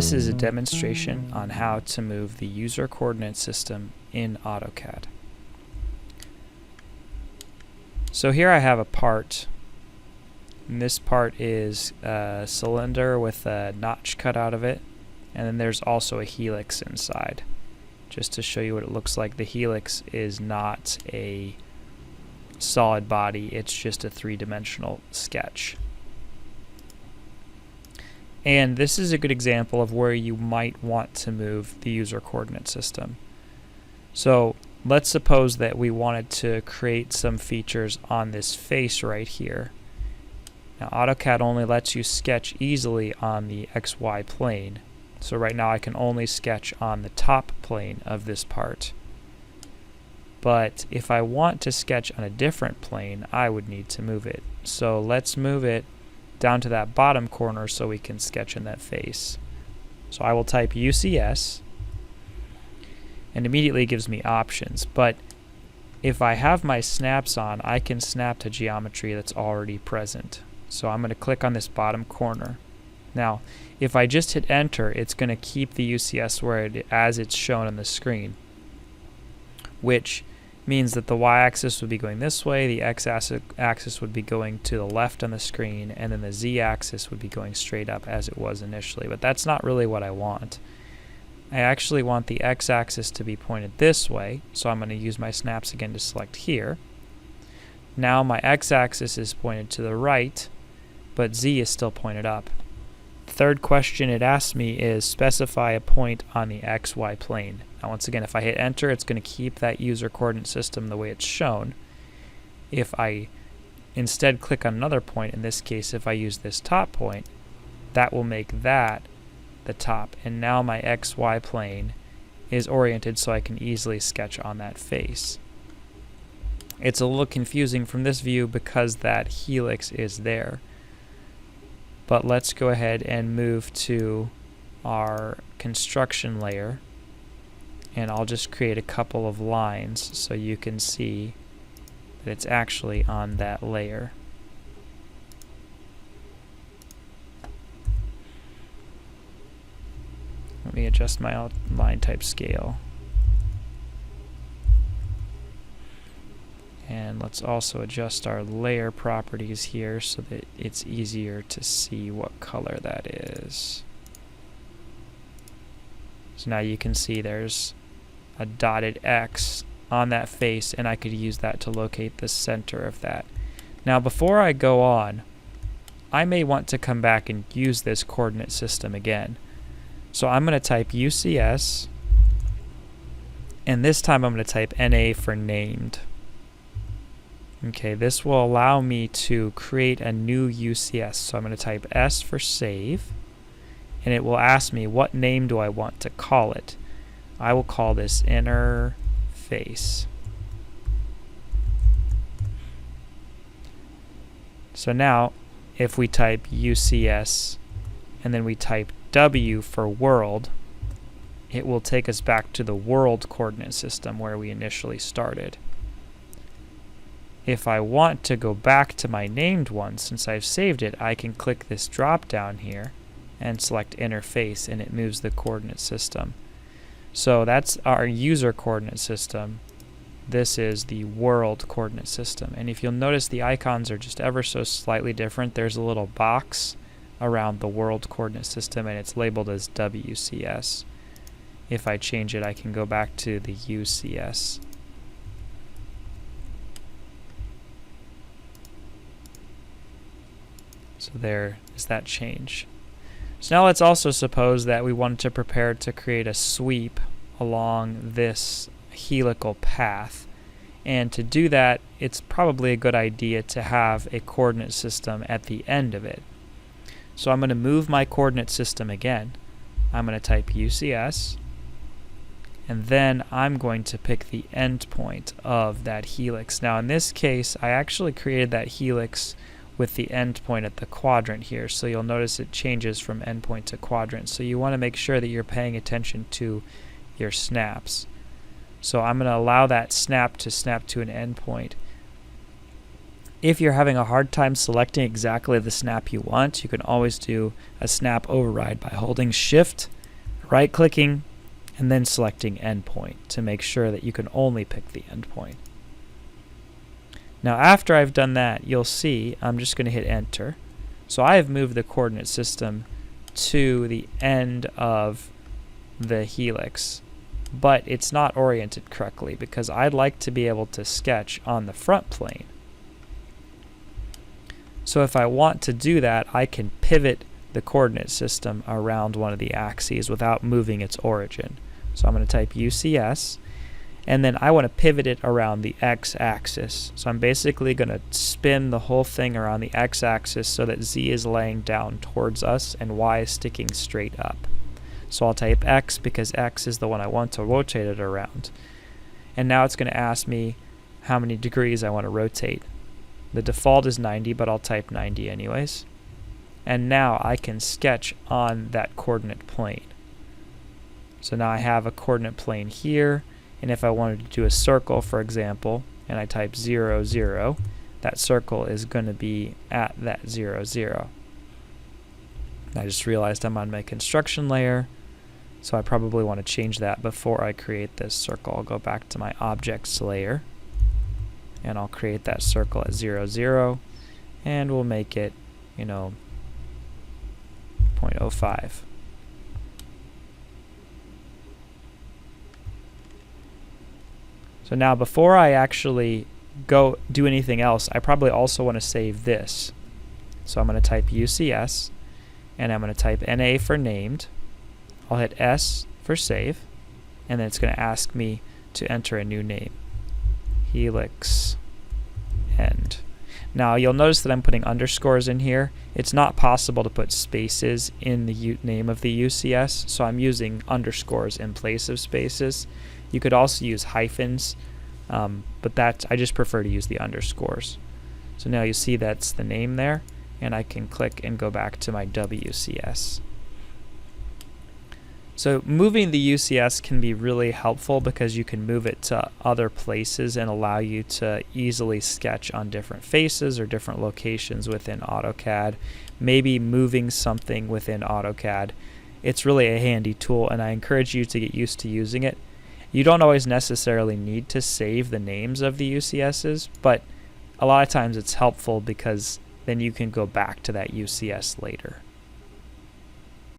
This is a demonstration on how to move the user coordinate system in AutoCAD. So here I have a part, and this part is a cylinder with a notch cut out of it, and then there's also a helix inside. Just to show you what it looks like, the helix is not a solid body, it's just a three-dimensional sketch. And this is a good example of where you might want to move the user coordinate system. So let's suppose that we wanted to create some features on this face right here. Now AutoCAD only lets you sketch easily on the XY plane. So right now I can only sketch on the top plane of this part. But if I want to sketch on a different plane, I would need to move it. So let's move it down to that bottom corner so we can sketch in that face. So I will type UCS, and immediately it gives me options. But if I have my snaps on, I can snap to geometry that's already present. So I'm going to click on this bottom corner. Now, if I just hit enter, it's going to keep the UCS as it's shown on the screen, which means that the y-axis would be going this way, the x-axis would be going to the left on the screen, and then the z-axis would be going straight up as it was initially. But that's not really what I want. I actually want the x-axis to be pointed this way, so I'm going to use my snaps again to select here. Now my x-axis is pointed to the right, but z is still pointed up. The third question it asks me is specify a point on the XY plane. Now once again, if I hit enter, it's going to keep that user coordinate system the way it's shown. If I instead click on another point, in this case if I use this top point, that will make that the top, and now my XY plane is oriented so I can easily sketch on that face. It's a little confusing from this view because that helix is there. But let's go ahead and move to our construction layer, and I'll just create a couple of lines so you can see that it's actually on that layer. Let me adjust my line type scale. And let's also adjust our layer properties here so that it's easier to see what color that is. So now you can see there's a dotted X on that face, and I could use that to locate the center of that. Now before I go on, I may want to come back and use this coordinate system again. So I'm going to type UCS, and this time I'm going to type NA for named. Okay, this will allow me to create a new UCS. So I'm going to type S for save, and it will ask me what name do I want to call it. I will call this inner face. So now if we type UCS and then we type W for world, it will take us back to the world coordinate system where we initially started. If I want to go back to my named one, since I've saved it, I can click this drop down here and select interface, and it moves the coordinate system. So that's our user coordinate system. This is the world coordinate system. And if you'll notice, the icons are just ever so slightly different. There's a little box around the world coordinate system, and it's labeled as WCS. If I change it, I can go back to the UCS. So there is that change. So now let's also suppose that we wanted to prepare to create a sweep along this helical path. And to do that, it's probably a good idea to have a coordinate system at the end of it. So I'm going to move my coordinate system again. I'm going to type UCS, and then I'm going to pick the endpoint of that helix. Now in this case, I actually created that helix with the endpoint at the quadrant here, so you'll notice it changes from endpoint to quadrant. So you want to make sure that you're paying attention to your snaps. So I'm going to allow that snap to an endpoint, If you're having a hard time selecting exactly the snap you want, you can always do a snap override by holding Shift, right-clicking, and then selecting Endpoint to make sure that you can only pick the endpoint. Now after I've done that, you'll see I'm just going to hit Enter. So I have moved the coordinate system to the end of the helix, but it's not oriented correctly because I'd like to be able to sketch on the front plane. So if I want to do that, I can pivot the coordinate system around one of the axes without moving its origin. So I'm going to type UCS, and then I want to pivot it around the x-axis. So I'm basically going to spin the whole thing around the x-axis so that z is laying down towards us and y is sticking straight up. So I'll type x because x is the one I want to rotate it around. And now it's going to ask me how many degrees I want to rotate. The default is 90, but I'll type 90 anyways. And now I can sketch on that coordinate plane. So now I have a coordinate plane here, and if I wanted to do a circle, for example, and I type 0, 0, that circle is going to be at that 0, 0. I just realized I'm on my construction layer, so I probably want to change that before I create this circle. I'll go back to my objects layer, and I'll create that circle at 0, 0, and we'll make it, 0.05. So now before I actually go do anything else, I probably also want to save this. So I'm going to type UCS, and I'm going to type NA for named. I'll hit S for save, and then it's going to ask me to enter a new name. Helix end. Now you'll notice that I'm putting underscores in here. It's not possible to put spaces in the name of the UCS, so I'm using underscores in place of spaces. You could also use hyphens, but I just prefer to use the underscores. So now you see that's the name there, and I can click and go back to my WCS. So moving the UCS can be really helpful because you can move it to other places and allow you to easily sketch on different faces or different locations within AutoCAD. Maybe moving something within AutoCAD. It's really a handy tool, and I encourage you to get used to using it. You don't always necessarily need to save the names of the UCSs, but a lot of times it's helpful because then you can go back to that UCS later.